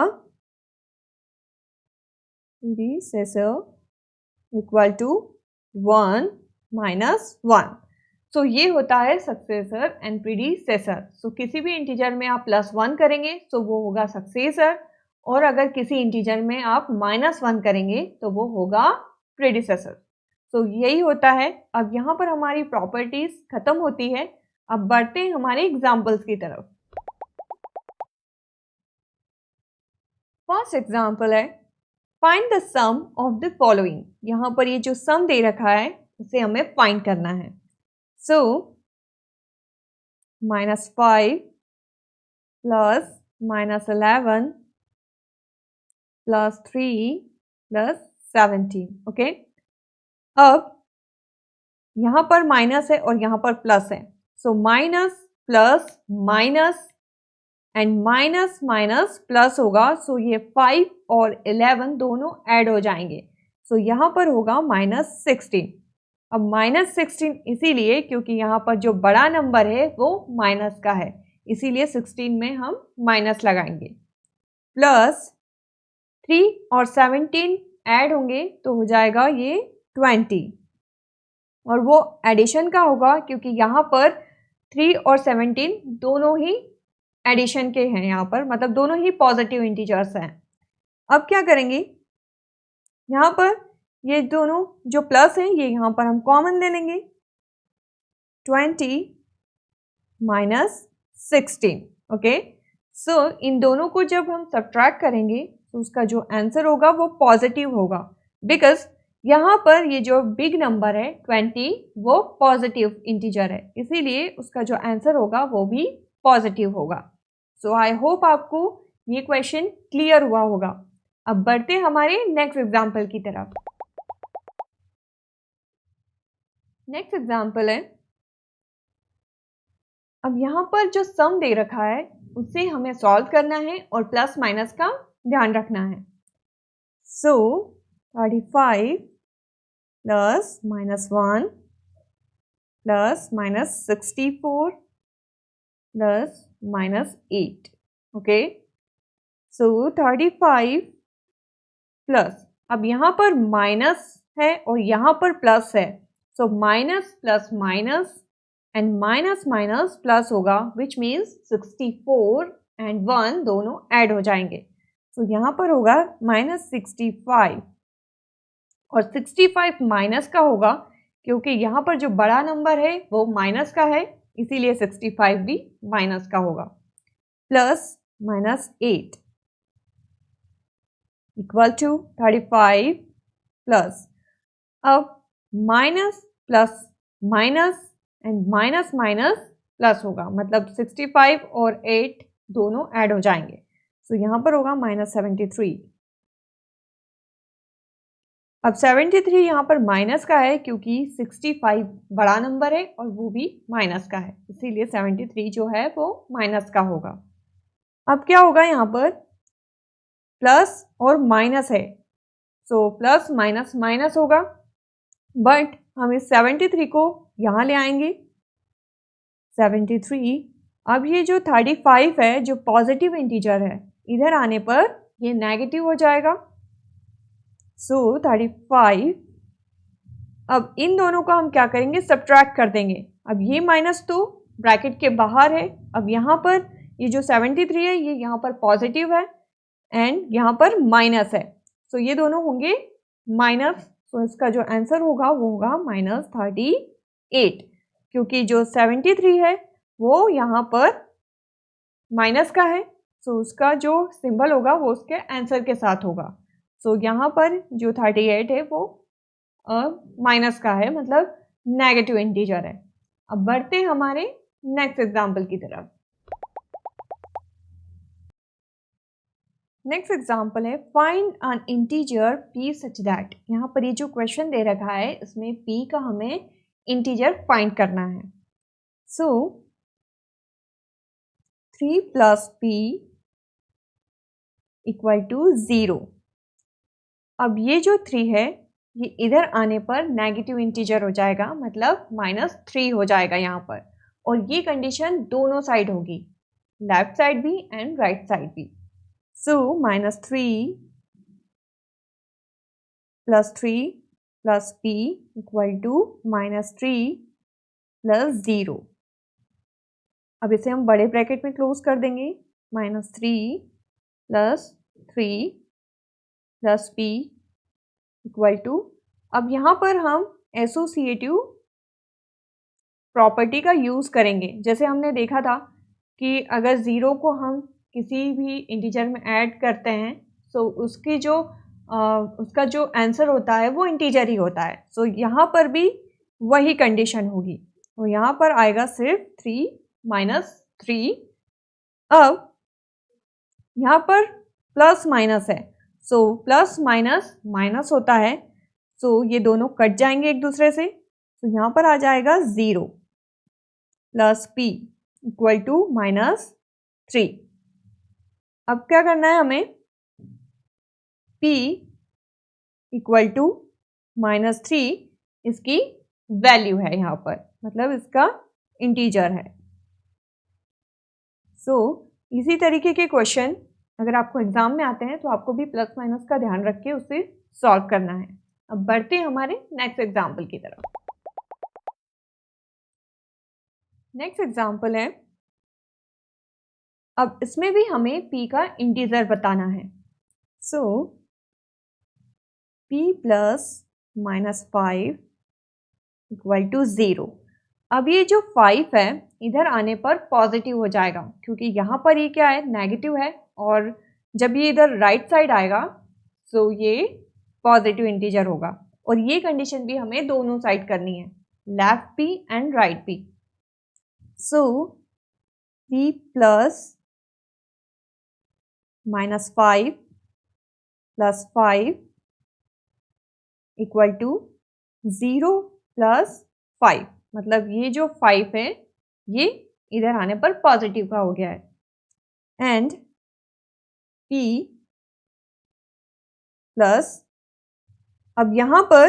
प्रीडिसेसर इक्वल टू 1 माइनस 1। सो ये होता है सक्सेसर एंड प्रीडिसेसर। सो किसी भी इंटीजर में आप +1 करेंगे तो वो होगा सक्सेसर, और अगर किसी इंटीजर में आप -1 करेंगे तो वो होगा प्रीडिसेसर। तो यही होता है। अब यहाँ पर हमारी प्रॉपर्टीज खत्म होती है। अब बढ़ते हैं हमारे एग्जाम्पल्स की तरफ। फर्स्ट एग्जाम्पल है find the sum of the following. यहाँ पर ये जो सम दे रखा है उसे हमें फाइंड करना है। सो -5 प्लस -11 प्लस 3 प्लस 17। ओके, अब यहाँ पर माइनस है और यहाँ पर प्लस है, so minus plus minus and minus minus plus होगा, सो ये 5 और 11 दोनों ऐड हो जाएंगे, सो यहाँ पर होगा -16। अब -16 इसीलिए क्योंकि यहाँ पर जो बड़ा नंबर है वो माइनस का है, इसीलिए 16 में हम माइनस लगाएंगे। प्लस 3 और 17 ऐड होंगे तो हो जाएगा ये 20, और वो एडिशन का होगा क्योंकि यहाँ पर 3 और 17 दोनों ही एडिशन के हैं, यहाँ पर मतलब दोनों ही पॉजिटिव इंटीजर्स हैं। अब क्या करेंगे, यहाँ पर ये दोनों जो प्लस हैं ये यहाँ पर हम कॉमन ले लेंगे, 20 माइनस 16। ओके, सो इन दोनों को जब हम सब्ट्रैक्ट करेंगे तो उसका जो आंसर होगा वो पॉजिटिव होगा, बिकॉज यहाँ पर ये जो बिग नंबर है 20 वो पॉजिटिव इंटीजर है, इसीलिए उसका जो आंसर होगा वो भी पॉजिटिव होगा। सो आई होप आपको ये क्वेश्चन क्लियर हुआ होगा। अब बढ़ते हमारे नेक्स्ट एग्जाम्पल की तरफ। नेक्स्ट एग्जाम्पल है, अब यहाँ पर जो सम दे रखा है उससे हमें सॉल्व करना है और प्लस माइनस का ध्यान रखना है। सो 35 प्लस -1 प्लस -64 प्लस -8। ओके, सो 35 प्लस, अब यहाँ पर माइनस है और यहाँ पर प्लस है, so minus plus minus and minus minus plus होगा, विच मीन्स 64 एंड 1 दोनों ऐड हो जाएंगे, सो यहाँ पर होगा -65, और 65 माइनस का होगा क्योंकि यहाँ पर जो बड़ा नंबर है वो माइनस का है, इसीलिए 65 भी माइनस का होगा। प्लस -8 इक्वल टू 35 प्लस, अब minus plus minus and minus minus plus होगा, मतलब 65 और 8 दोनों ऐड हो जाएंगे, सो यहाँ पर होगा -73। अब 73 यहाँ पर माइनस का है क्योंकि 65 बड़ा नंबर है और वो भी माइनस का है, इसीलिए 73 जो है वो माइनस का होगा। अब क्या होगा, यहाँ पर प्लस और माइनस है, सो प्लस माइनस माइनस होगा, बट हम इस 73 को यहाँ ले आएंगे, 73। अब ये जो 35 है जो पॉजिटिव इंटीजर है, इधर आने पर ये नेगेटिव हो जाएगा, सो 35। अब इन दोनों को हम क्या करेंगे, सब्ट्रैक्ट कर देंगे। अब ये माइनस तो ब्रैकेट के बाहर है, अब यहाँ पर ये जो 73 है ये यहाँ पर पॉजिटिव है एंड यहाँ पर माइनस है, सो ये दोनों होंगे माइनस, सो इसका जो आंसर होगा वो होगा -38, क्योंकि जो 73 है वो यहाँ पर माइनस का है, सो उसका जो सिंबल होगा वो उसके आंसर के साथ होगा, सो यहाँ पर जो 38 है वो माइनस का है, मतलब नेगेटिव इंटीजर है। अब बढ़ते हमारे नेक्स्ट एग्जाम्पल की तरफ। नेक्स्ट एग्जाम्पल है, find N integer p such that. यहाँ पर ये जो क्वेश्चन दे रखा है इसमें p का हमें इंटीजर फाइंड करना है। सो 3 + p = 0। अब ये जो 3 है ये इधर आने पर नेगेटिव इंटीजर हो जाएगा, मतलब -3 हो जाएगा यहाँ पर, और ये कंडीशन दोनों साइड होगी, लेफ्ट साइड भी एंड राइट साइड भी। सो -3 + 3 + p = -3 + 0। अब इसे हम बड़े ब्रैकेट में क्लोज कर देंगे, -3 + 3 + p = अब यहाँ पर हम एसोसिएटिव प्रॉपर्टी का यूज़ करेंगे। जैसे हमने देखा था कि अगर 0 को हम किसी भी इंटीजर में ऐड करते हैं तो उसकी जो उसका जो आंसर होता है वो इंटीजर ही होता है, सो यहाँ पर भी वही कंडीशन होगी, तो यहाँ पर आएगा सिर्फ 3 - 3। अब यहाँ पर प्लस माइनस है, सो प्लस माइनस माइनस होता है, सो ये दोनों कट जाएंगे एक दूसरे से, तो यहाँ पर आ जाएगा 0 + p = -3। अब क्या करना है हमें, p इक्वल टू -3 इसकी वैल्यू है यहाँ पर, मतलब इसका इंटीजर है। सो इसी तरीके के क्वेश्चन अगर आपको एग्जाम में आते हैं तो आपको भी प्लस माइनस का ध्यान रख के उसे सॉल्व करना है। अब बढ़ते हैं हमारे नेक्स्ट एग्जाम्पल की तरफ। नेक्स्ट एग्जाम्पल है, अब इसमें भी हमें p का इंटीजर बताना है। सो p प्लस -5 इक्वल टू 0। अब ये जो 5 है इधर आने पर पॉजिटिव हो जाएगा, क्योंकि यहाँ पर ये क्या है, नेगेटिव है, और जब ये इधर राइट साइड आएगा तो ये पॉजिटिव इंटीजर होगा। और ये कंडीशन भी हमें दोनों साइड करनी है, left p and right p। So p plus -5 plus 5 equal to 0 plus 5, मतलब ये जो 5 है ये इधर आने पर पॉजिटिव का हो गया है। एंड p प्लस, अब यहाँ पर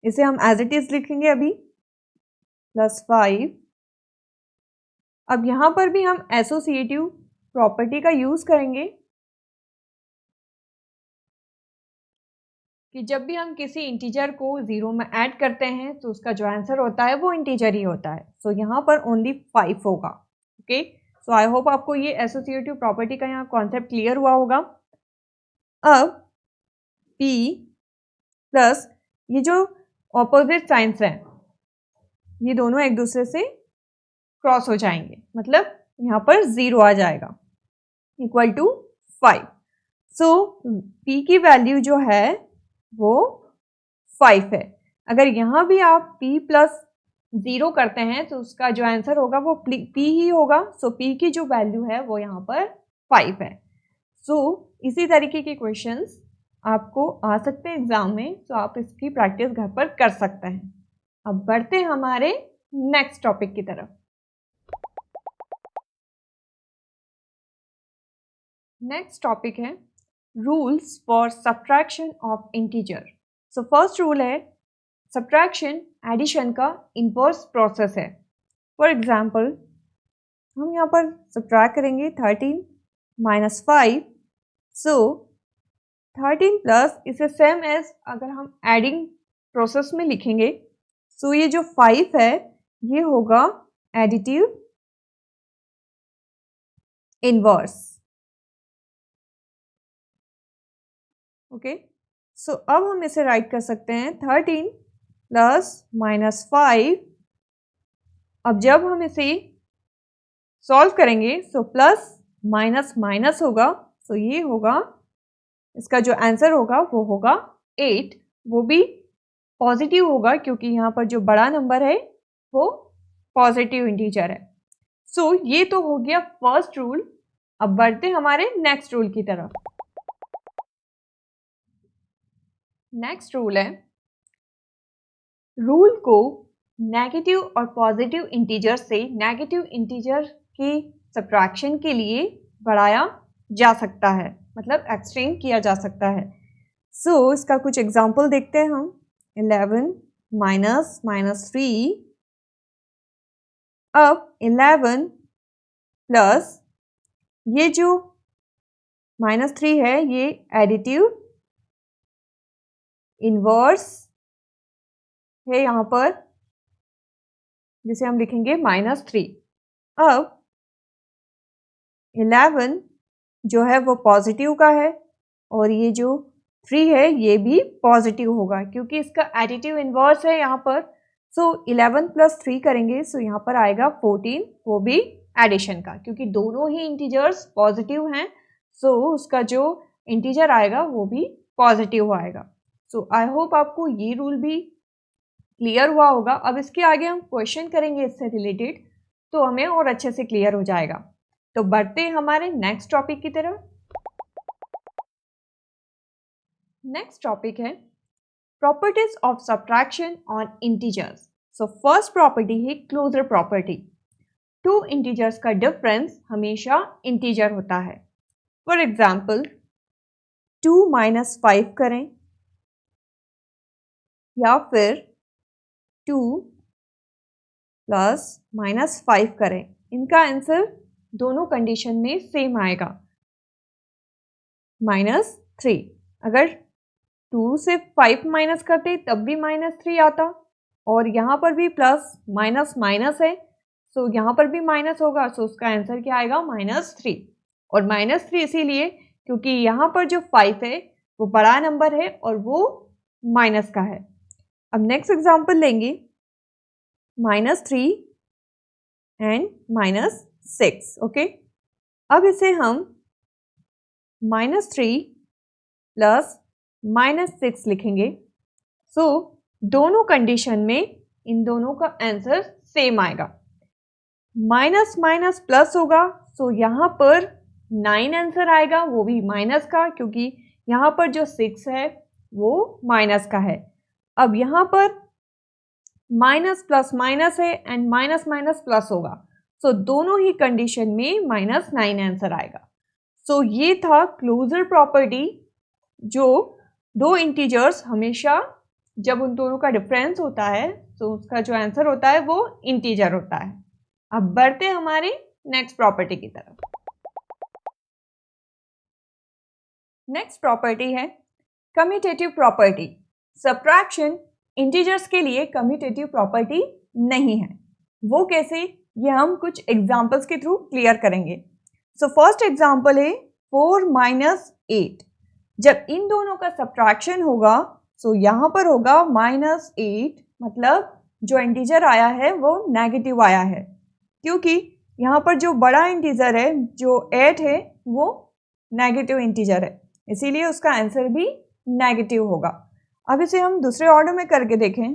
इसे हम एज इट इज लिखेंगे अभी, +5। अब यहाँ पर भी हम एसोसिएटिव प्रॉपर्टी का यूज करेंगे कि जब भी हम किसी इंटीजर को 0 में ऐड करते हैं तो उसका जो आंसर होता है वो इंटीजर ही होता है। सो यहाँ पर ओनली 5 होगा। ओके, सो आई होप आपको ये एसोसिएटिव प्रॉपर्टी का यहाँ कॉन्सेप्ट क्लियर हुआ होगा। अब p प्लस ये जो ऑपोजिट साइंस है ये दोनों एक दूसरे से क्रॉस हो जाएंगे, मतलब यहाँ पर 0 आ जाएगा, इक्वल टू 5। सो p की वैल्यू जो है वो 5 है। अगर यहाँ भी आप p प्लस 0 करते हैं तो उसका जो आंसर होगा वो p ही होगा। सो p की जो वैल्यू है वो यहाँ पर 5 है। सो इसी तरीके के क्वेश्चंस आपको आ सकते हैं एग्जाम में, तो आप इसकी प्रैक्टिस घर पर कर सकते हैं। अब बढ़ते हैं हमारे नेक्स्ट टॉपिक की तरफ। नेक्स्ट टॉपिक है rules for subtraction of integer. So first rule है, सब्ट्रैक्शन एडिशन का इनवर्स प्रोसेस है। फॉर एग्जाम्पल हम यहाँ पर सब्ट्रैक्ट करेंगे 13 - 5। सो 13 प्लस इसे सेम एज अगर हम एडिंग प्रोसेस में लिखेंगे, सो ये जो 5 है ये होगा एडिटिव इनवर्स। ओके, सो अब हम इसे राइट कर सकते हैं 13 प्लस -5। अब जब हम इसे सॉल्व करेंगे सो प्लस माइनस माइनस होगा, सो ये होगा, इसका जो आंसर होगा वो होगा 8। वो भी पॉजिटिव होगा क्योंकि यहाँ पर जो बड़ा नंबर है वो पॉजिटिव इंटीजर है। सो ये तो हो गया फर्स्ट रूल। अब बढ़ते हमारे नेक्स्ट रूल की तरफ। नेक्स्ट रूल है, रूल को नेगेटिव और पॉजिटिव इंटीजर से नेगेटिव इंटीजर की सब्ट्रैक्शन के लिए बढ़ाया जा सकता है, मतलब एक्सटेंड किया जा सकता है। सो इसका कुछ एग्जांपल देखते हैं हम। 11 -3। अब 11 प्लस ये जो -3 है ये एडिटिव इनवर्स है यहाँ पर, जिसे हम लिखेंगे -3। अब 11 जो है वो पॉजिटिव का है और ये जो 3 है ये भी पॉजिटिव होगा क्योंकि इसका एडिटिव इनवर्स है यहाँ पर। सो 11 प्लस 3 करेंगे, सो यहाँ पर आएगा 14, वो भी एडिशन का, क्योंकि दोनों ही इंटीजर्स पॉजिटिव हैं। सो उसका जो इंटीजर आएगा वो भी पॉजिटिव आएगा। सो आई होप आपको ये रूल भी क्लियर हुआ होगा। अब इसके आगे हम क्वेश्चन करेंगे इससे रिलेटेड, तो हमें और अच्छे से क्लियर हो जाएगा। तो बढ़ते हैं हमारे नेक्स्ट टॉपिक की तरफ। नेक्स्ट टॉपिक है properties of subtraction on integers. So first property है क्लोजर प्रॉपर्टी। टू इंटीजर्स का डिफरेंस हमेशा इंटीजर होता है। फॉर एग्जाम्पल 2 माइनस 5 करें या फिर 2 प्लस माइनस 5 करें, इनका आंसर दोनों कंडीशन में सेम आएगा, -3। अगर 2 से 5 माइनस करते तब भी -3 आता, और यहाँ पर भी प्लस माइनस माइनस है, सो यहाँ पर भी माइनस होगा, सो उसका आंसर क्या आएगा, -3। और -3 इसीलिए क्योंकि यहाँ पर जो 5 है वो बड़ा नंबर है और वो माइनस का है। अब नेक्स्ट एग्जांपल लेंगे, -3 एंड -6। ओके, अब इसे हम -3 प्लस -6 लिखेंगे। सो दोनों कंडीशन में इन दोनों का आंसर सेम आएगा। माइनस माइनस प्लस होगा, सो यहाँ पर 9 आंसर आएगा, वो भी माइनस का, क्योंकि यहाँ पर जो 6 है वो माइनस का है। अब यहाँ पर माइनस प्लस माइनस है एंड माइनस माइनस प्लस होगा, सो दोनों ही कंडीशन में -9 आंसर आएगा। सो ये था क्लोजर प्रॉपर्टी, जो दो इंटीजर्स हमेशा जब उन दोनों का डिफरेंस होता है तो उसका जो आंसर होता है वो इंटीजर होता है। अब बढ़ते हमारे नेक्स्ट प्रॉपर्टी की तरफ। नेक्स्ट प्रॉपर्टी है कम्यूटेटिव प्रॉपर्टी। सब्ट्रैक्शन इंटीजर्स के लिए कम्यूटेटिव प्रॉपर्टी नहीं है। वो कैसे, ये हम कुछ एग्जांपल्स के थ्रू क्लियर करेंगे। सो फर्स्ट एग्जांपल है 4 माइनस 8। जब इन दोनों का सब्ट्रैक्शन होगा सो यहाँ पर होगा -8, मतलब जो इंटीजर आया है वो नेगेटिव आया है, क्योंकि यहाँ पर जो बड़ा इंटीजर है जो 8 है वो नेगेटिव इंटीजर है, इसीलिए उसका आंसर भी नेगेटिव होगा। अब इसे हम दूसरे ऑर्डर में करके देखें,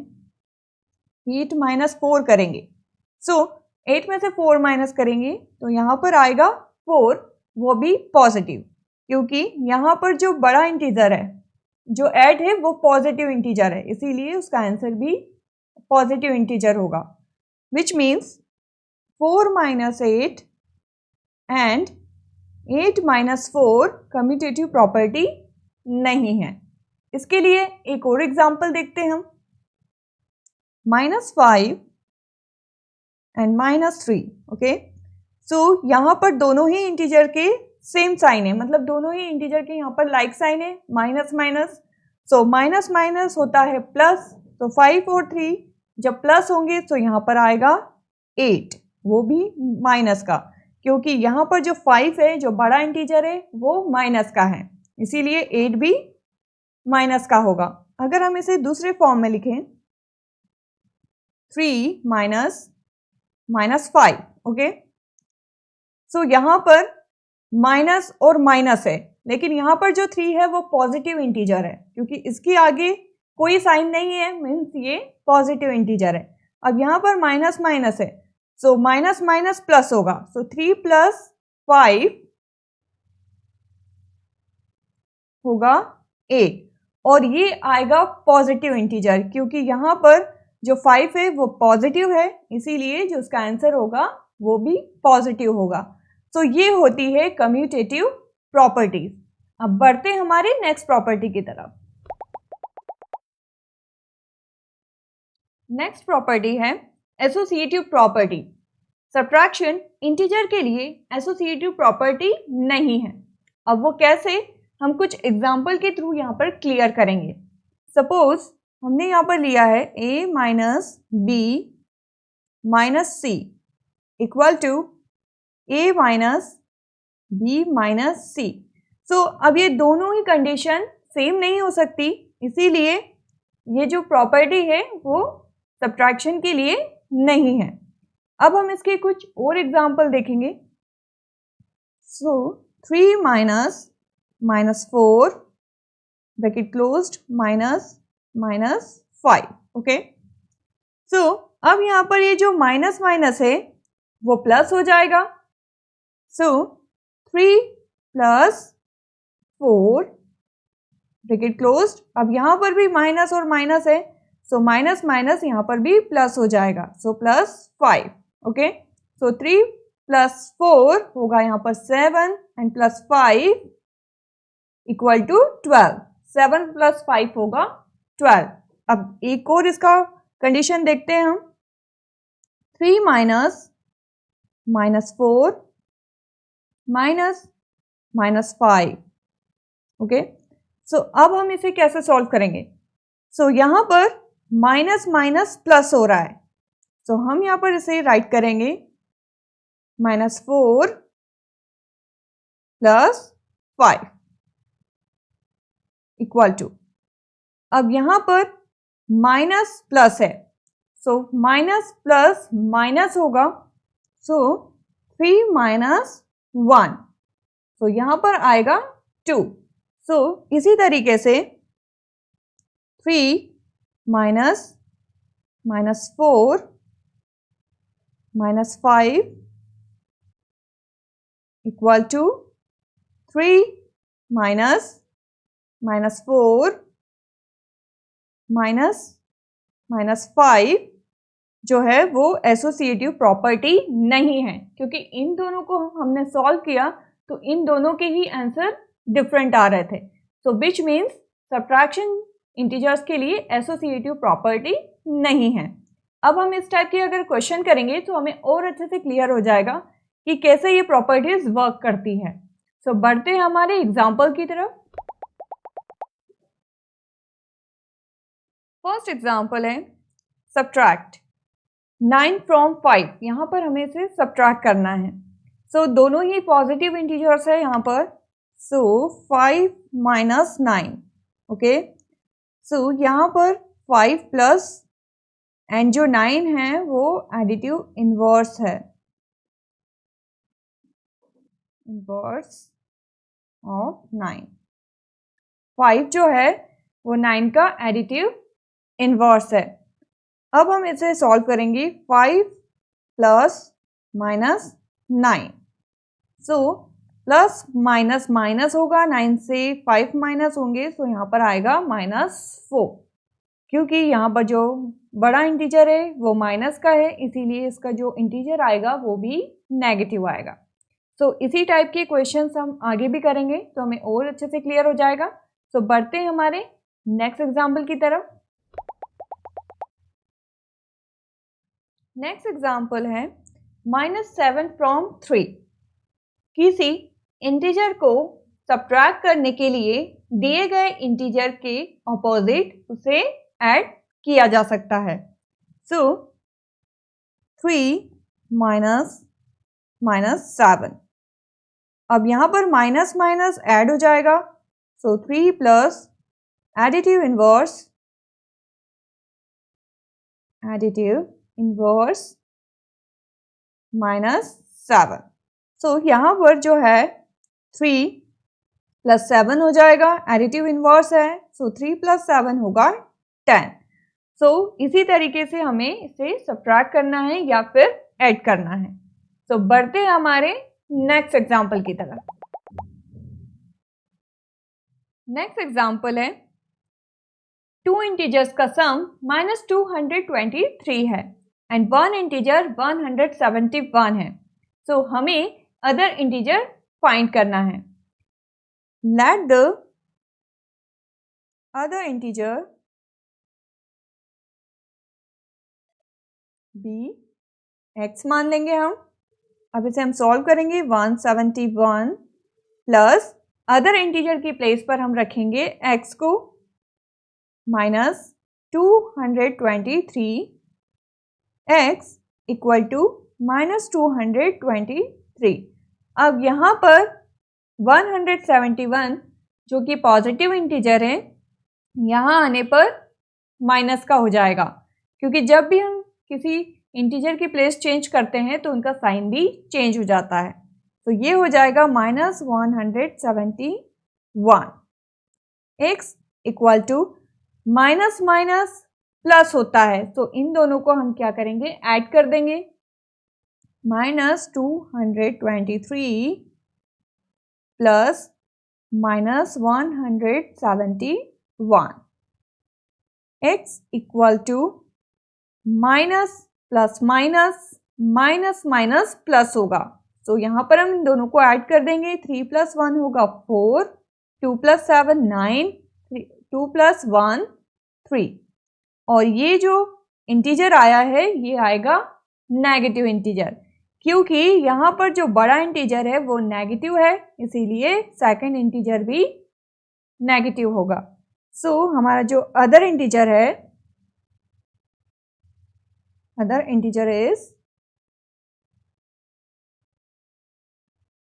8 माइनस 4 करेंगे। सो 8 में से 4 माइनस करेंगे तो यहाँ पर आएगा 4, वो भी पॉजिटिव, क्योंकि यहाँ पर जो बड़ा इंटीजर है जो 8 है वो पॉजिटिव इंटीजर है, इसीलिए उसका आंसर भी पॉजिटिव इंटीजर होगा। Which means 4 minus 8 and 8 minus 4 commutative property नहीं है। इसके लिए एक और एग्जाम्पल देखते हैं हम, -5 एंड -3। ओके, सो यहाँ पर दोनों ही इंटीजर के सेम साइन है, मतलब दोनों ही इंटीजर के यहाँ पर लाइक साइन है, minus minus. So minus minus होता है प्लस, तो 5 और 3 जब प्लस होंगे तो यहाँ पर आएगा 8, वो भी माइनस का, क्योंकि यहाँ पर जो 5 है जो बड़ा इंटीजर है वो माइनस का है, इसीलिए 8 भी माइनस का होगा। अगर हम इसे दूसरे फॉर्म में लिखें, 3 माइनस -5। ओके, सो यहाँ पर माइनस और माइनस है, लेकिन यहाँ पर जो 3 है वो पॉजिटिव इंटीजर है, क्योंकि इसके आगे कोई साइन नहीं है, मीन्स ये पॉजिटिव इंटीजर है। अब यहाँ पर माइनस माइनस है, सो माइनस माइनस प्लस होगा, सो 3 प्लस 5 होगा 8, और ये आएगा पॉजिटिव इंटीजर, क्योंकि यहाँ पर जो 5 है वो पॉजिटिव है, इसीलिए जो उसका आंसर होगा वो भी पॉजिटिव होगा। तो ये होती है कम्यूटेटिव प्रॉपर्टीज। अब बढ़ते हमारे नेक्स्ट प्रॉपर्टी की तरफ। नेक्स्ट प्रॉपर्टी है एसोसिएटिव प्रॉपर्टी। सब्ट्रैक्शन इंटीजर के लिए एसोसिएटिव प्रॉपर्टी नहीं है। अब वो कैसे, हम कुछ एग्जाम्पल के थ्रू यहाँ पर क्लियर करेंगे। सपोज हमने यहाँ पर लिया है a minus b minus c equal to a minus b minus c. So अब ये दोनों ही कंडीशन सेम नहीं हो सकती, इसीलिए ये जो प्रॉपर्टी है वो सब्ट्रैक्शन के लिए नहीं है। अब हम इसके कुछ और एग्जाम्पल देखेंगे। So 3 minus -4 bracket closed minus -5। Okay, so अब यहाँ पर ये जो माइनस माइनस है वो प्लस हो जाएगा। सो 3 प्लस 4 ब्रैकेट क्लोज्ड, अब यहाँ पर भी माइनस और माइनस है, सो माइनस माइनस यहाँ पर भी प्लस हो जाएगा, सो +5। ओके, सो 3 + 4 होगा यहाँ पर 7 and plus 5 equal to 12। 7 plus 5 होगा 12। अब एक और इसका कंडीशन देखते हैं हम। 3 माइनस -4 माइनस 5। ओके, सो अब हम इसे कैसे सॉल्व करेंगे? सो यहाँ पर माइनस माइनस प्लस हो रहा है, सो हम यहाँ पर इसे राइट करेंगे -4 प्लस 5 इक्वल टू, अब यहाँ पर माइनस प्लस है, सो माइनस प्लस माइनस होगा, सो 3 माइनस 1, सो यहाँ पर आएगा 2। सो इसी तरीके से 3 minus -4 minus 5 equal to 3 minus -4 minus 5 जो है वो एसोसिएटिव प्रॉपर्टी नहीं है, क्योंकि इन दोनों को हमने सॉल्व किया तो इन दोनों के ही आंसर डिफरेंट आ रहे थे। सो विच मीन्स सब्ट्रैक्शन इंटीजर्स के लिए एसोसिएटिव प्रॉपर्टी नहीं है। अब हम इस टाइप के अगर क्वेश्चन करेंगे तो हमें और अच्छे से क्लियर हो जाएगा कि कैसे ये प्रॉपर्टीज वर्क करती है। सो बढ़ते हैं हमारे एग्जाम्पल की तरफ। फर्स्ट एग्जाम्पल है सब्ट्रैक्ट 9 फ्रॉम 5। यहाँ पर हमें इसे सब्ट्रैक्ट करना है। सो दोनों ही पॉजिटिव इंटीजर्स है यहाँ पर, सो 5 माइनस 9। ओके, सो यहाँ पर 5 प्लस एंड जो 9 है वो एडिटिव इनवर्स है, इनवर्स ऑफ 9। 5 जो है वो 9 का एडिटिव इनवर्स है। अब हम इसे सॉल्व करेंगे 5 plus minus 9, so plus minus minus होगा, 9 से 5 माइनस होंगे, सो यहाँ पर आएगा -4। क्योंकि यहाँ पर जो बड़ा इंटीजर है वो माइनस का है, इसीलिए इसका जो इंटीजर आएगा वो भी नेगेटिव आएगा। सो इसी टाइप के क्वेश्चंस हम आगे भी करेंगे तो हमें और अच्छे से क्लियर हो जाएगा। सो बढ़ते हैं हमारे नेक्स्ट एग्जाम्पल की तरफ। नेक्स्ट एग्जाम्पल है -7 फ्रॉम 3। किसी इंटीजर को सब्ट्रैक्ट करने के लिए दिए गए इंटीजर के ऑपोजिट उसे ऐड किया जा सकता है। सो 3 माइनस 7। अब यहाँ पर माइनस माइनस ऐड हो जाएगा, सो 3 प्लस एडिटिव इनवर्स -7। सो यहाँ पर जो है 3 प्लस 7 हो जाएगा, एडिटिव इनवर्स है, सो 3 प्लस 7 होगा 10। सो इसी तरीके से हमें इसे सब्ट्रैक्ट करना है या फिर ऐड करना है। सो बढ़ते हैं हमारे नेक्स्ट एग्जाम्पल की तरफ। नेक्स्ट एग्जाम्पल है 2 इंटीजर्स का सम -223 है एंड 1 इंटीजर 171 है। सो हमें अदर इंटीजर फाइंड करना है। Let the other integer be x मान लेंगे हम। अब इसे हम सॉल्व करेंगे 171 प्लस अदर इंटीजर की प्लेस पर हम रखेंगे x को -223 x इक्वल टू -223। अब यहाँ पर 171 जो कि पॉजिटिव इंटीजर है, यहाँ आने पर माइनस का हो जाएगा, क्योंकि जब भी हम किसी इंटीजर की प्लेस चेंज करते हैं तो उनका साइन भी चेंज हो जाता है। तो ये हो जाएगा -171। x equal to minus minus plus होता है, तो इन दोनों को हम क्या करेंगे, ऐड कर देंगे। -223 plus -171 x equal to minus plus minus minus minus plus होगा, सो यहाँ पर हम इन दोनों को ऐड कर देंगे। 3 + 1 होगा 4, 2 + 7 9, 2 + 1 3। और ये जो इंटीजर आया है ये आएगा नेगेटिव इंटीजर, क्योंकि यहाँ पर जो बड़ा इंटीजर है वो नेगेटिव है, इसीलिए सेकंड इंटीजर भी नेगेटिव होगा। सो हमारा जो अदर इंटीजर है, other integer is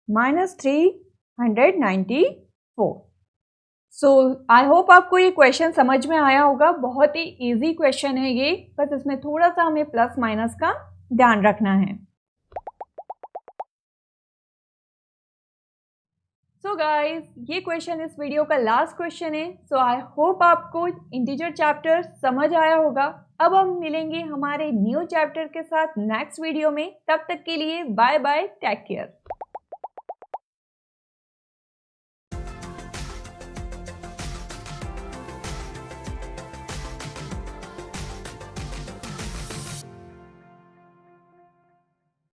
-394। So I hope आपको ये क्वेश्चन समझ में आया होगा। बहुत ही इजी क्वेश्चन है ये, बस इसमें थोड़ा सा हमें प्लस माइनस का ध्यान रखना है। सो गाइस, ये क्वेश्चन इस वीडियो का लास्ट क्वेश्चन है। सो आई होप आपको इंटीजर चैप्टर समझ आया होगा। अब हम मिलेंगे हमारे न्यू चैप्टर के साथ नेक्स्ट वीडियो में। तब तक के लिए बाय बाय, टेक केयर।